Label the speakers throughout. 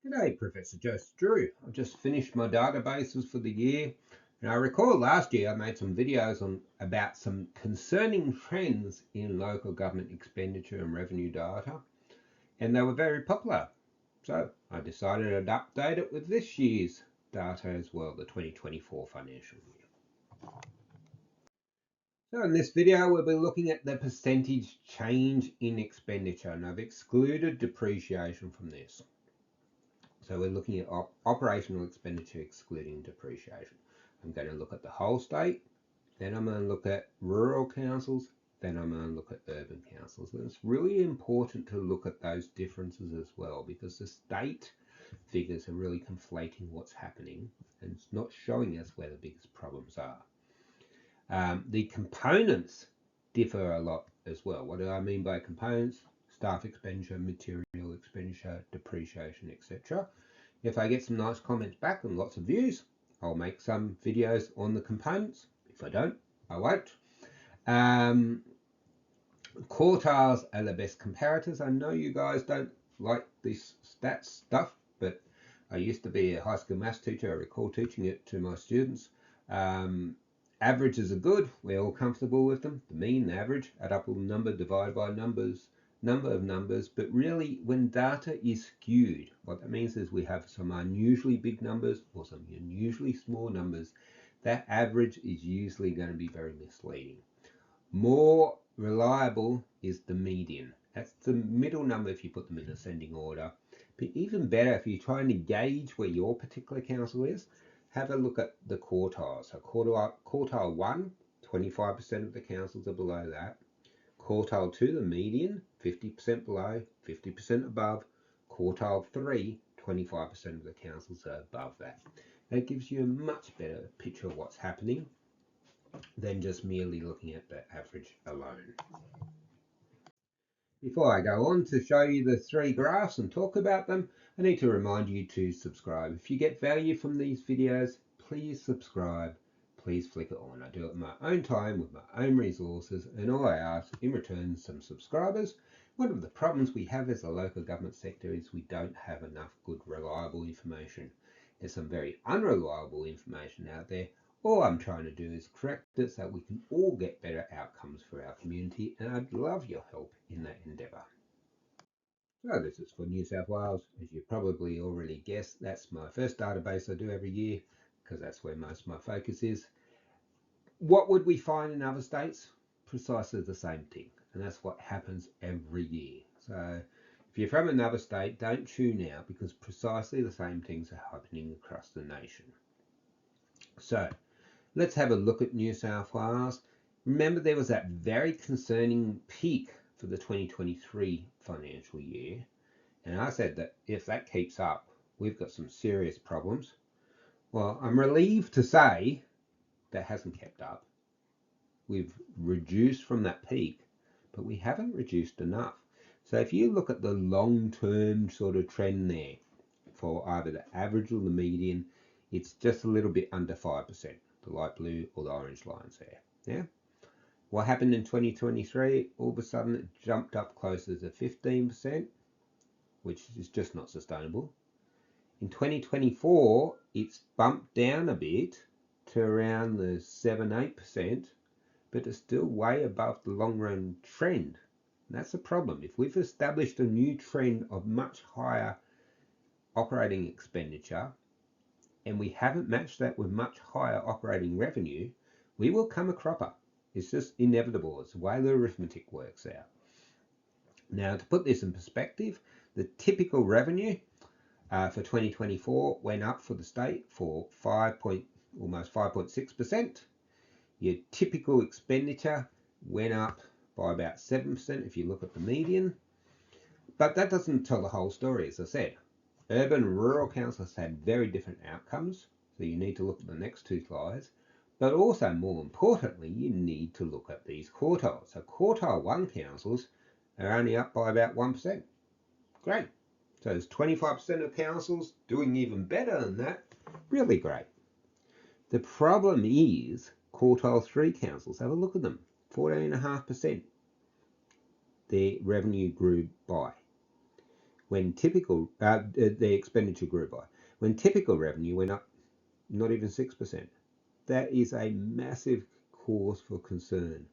Speaker 1: G'day, Professor Joseph Drew. I've just finished my databases for the year. And I recall last year I made some videos about some concerning trends in local government expenditure and revenue data, and they were very popular. So I decided I'd update it with this year's data as well, the 2024 financial year. So in this video, we'll be looking at the percentage change in expenditure, and I've excluded depreciation from this. So we're looking at operational expenditure excluding depreciation. I'm going to look at the whole state, then I'm going to look at rural councils, then I'm going to look at urban councils. And it's really important to look at those differences as well, because the state figures are really conflating what's happening and it's not showing us where the biggest problems are. The components differ a lot as well. What do I mean by components? Staff expenditure, material expenditure, depreciation, etc. If I get some nice comments back and lots of views, I'll make some videos on the components. If I don't, I won't. Quartiles are the best comparators. I know you guys don't like this stats stuff, but I used to be a high school maths teacher. I recall teaching it to my students. Averages are good. We're all comfortable with them. The mean, the average, add up all the number, divide by number of numbers. But really, when data is skewed, what that means is we have some unusually big numbers or some unusually small numbers. That average is usually going to be very misleading. More reliable is the median. That's the middle number if you put them in ascending order. But even better, if you're trying to gauge where your particular council is, have a look at the quartiles. So quartile 1, 25% of the councils are below that. Quartile 2, the median, 50% below, 50% above. Quartile 3, 25% of the councils are above that. That gives you a much better picture of what's happening than just merely looking at the average alone. Before I go on to show you the three graphs and talk about them, I need to remind you to subscribe. If you get value from these videos, please subscribe. Please flick it on. I do it in my own time with my own resources, and all I ask in return is some subscribers. One of the problems we have as a local government sector is we don't have enough good, reliable information. There's some very unreliable information out there. All I'm trying to do is correct it so we can all get better outcomes for our community, and I'd love your help in that endeavour. So this is for New South Wales. As you probably already guessed, that's my first database I do every year because that's where most of my focus is. What would we find in other states? Precisely the same thing, and that's what happens every year. So if you're from another state, don't tune out because precisely the same things are happening across the nation. So let's have a look at New South Wales. Remember, there was that very concerning peak for the 2023 financial year. And I said that if that keeps up, we've got some serious problems. Well, I'm relieved to say that hasn't kept up. We've reduced from that peak, but we haven't reduced enough. So if you look at the long-term sort of trend there for either the average or the median, it's just a little bit under 5%. The light blue or the orange lines there. Yeah. What happened in 2023? All of a sudden it jumped up closer to 15%, which is just not sustainable. In 2024, it's bumped down a bit to around the 7-8%, but it's still way above the long run trend. And that's a problem. If we've established a new trend of much higher operating expenditure, and we haven't matched that with much higher operating revenue, we will come a cropper. It's just inevitable. It's the way the arithmetic works out. Now, to put this in perspective, the typical revenue for 2024 went up for the state for almost 5.6%. Your typical expenditure went up by about 7% if you look at the median. But that doesn't tell the whole story, as I said. Urban and rural councils had very different outcomes, so you need to look at the next two slides. But also, more importantly, you need to look at these quartiles. So quartile 1 councils are only up by about 1%. Great. So there's 25% of councils doing even better than that. Really great. The problem is quartile 3 councils. Have a look at them. 14.5% their revenue grew by. when typical the expenditure grew by, when typical revenue went up not even 6%. That is a massive cause for concern.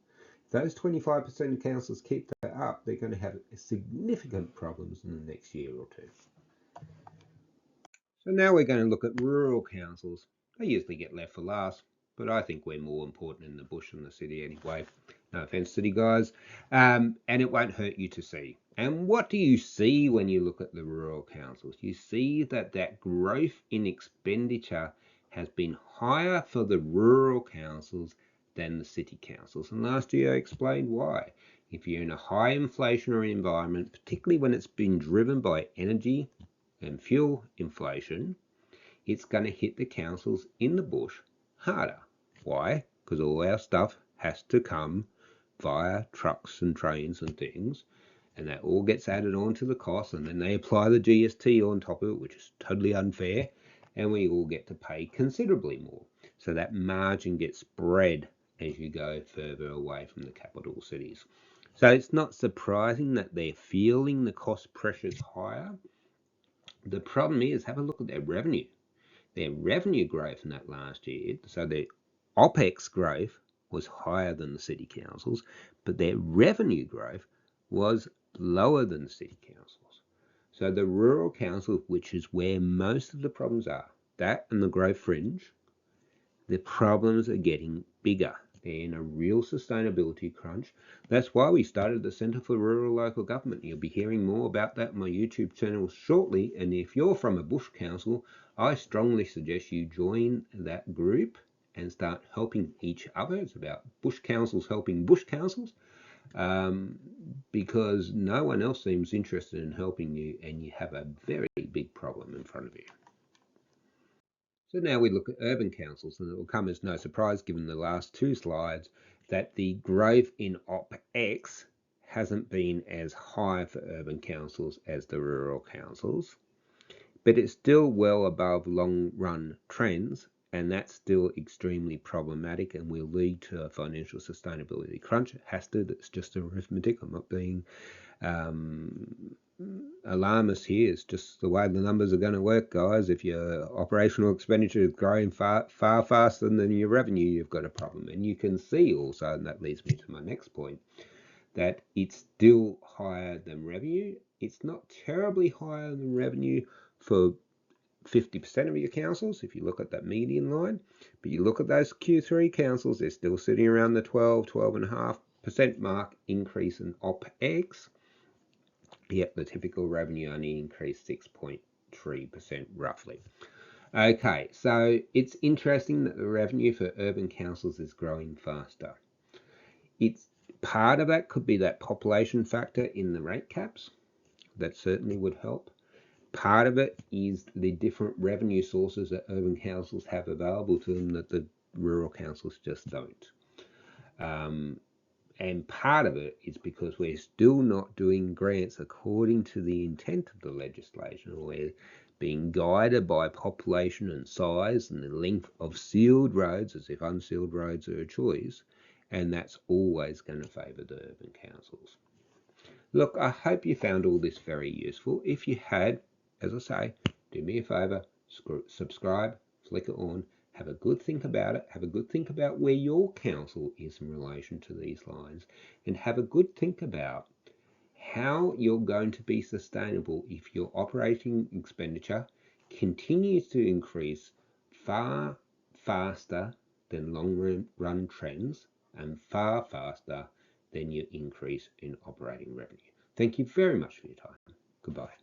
Speaker 1: If those 25% of councils keep that up, they're going to have significant problems in the next year or two. So now we're going to look at rural councils. They usually get left for last, but I think we're more important in the bush than the city anyway. No offense, city guys. And it won't hurt you to see. And what do you see when you look at the rural councils? You see that growth in expenditure has been higher for the rural councils than the city councils. And last year I explained why. If you're in a high inflationary environment, particularly when it's been driven by energy and fuel inflation, it's going to hit the councils in the bush harder. Why? Because all our stuff has to come via trucks and trains and things, and that all gets added on to the cost, and then they apply the GST on top of it, which is totally unfair, and we all get to pay considerably more. So that margin gets spread as you go further away from the capital cities. So it's not surprising that they're feeling the cost pressures higher. The problem is, have a look at their revenue. Their revenue growth in that last year, so their OPEX growth was higher than the city councils, but their revenue growth was lower than the city councils. So the rural councils, which is where most of the problems are, that and the growth fringe, the problems are getting bigger. They're in a real sustainability crunch. That's why we started the Centre for Rural Local Government. You'll be hearing more about that on my YouTube channel shortly. And if you're from a bush council, I strongly suggest you join that group and start helping each other. It's about bush councils helping bush councils, because no one else seems interested in helping you, and you have a very big problem in front of you. So now we look at urban councils, and it will come as no surprise given the last two slides that the growth in OPEX hasn't been as high for urban councils as the rural councils, but it's still well above long run trends, and that's still extremely problematic and will lead to a financial sustainability crunch. It has to, that's just arithmetic. I'm not being alarmist here. It's just the way the numbers are going to work, guys. If your operational expenditure is growing far faster than your revenue, you've got a problem. And you can see also, and that leads me to my next point, that it's still higher than revenue. It's not terribly higher than revenue for 50% of your councils, if you look at that median line, but you look at those Q3 councils, they're still sitting around the 12.5% mark increase in OPEX. Yet the typical revenue only increased 6.3% roughly. Okay, so it's interesting that the revenue for urban councils is growing faster. It's part of that could be that population factor in the rate caps. That certainly would help. Part of it is the different revenue sources that urban councils have available to them that the rural councils just don't. And part of it is because we're still not doing grants according to the intent of the legislation. We're being guided by population and size and the length of sealed roads, as if unsealed roads are a choice, and that's always going to favour the urban councils. Look, I hope you found all this very useful. If you had, as I say, do me a favour, subscribe, flick it on, have a good think about it, have a good think about where your council is in relation to these lines, and have a good think about how you're going to be sustainable if your operating expenditure continues to increase far faster than long run trends and far faster than your increase in operating revenue. Thank you very much for your time. Goodbye.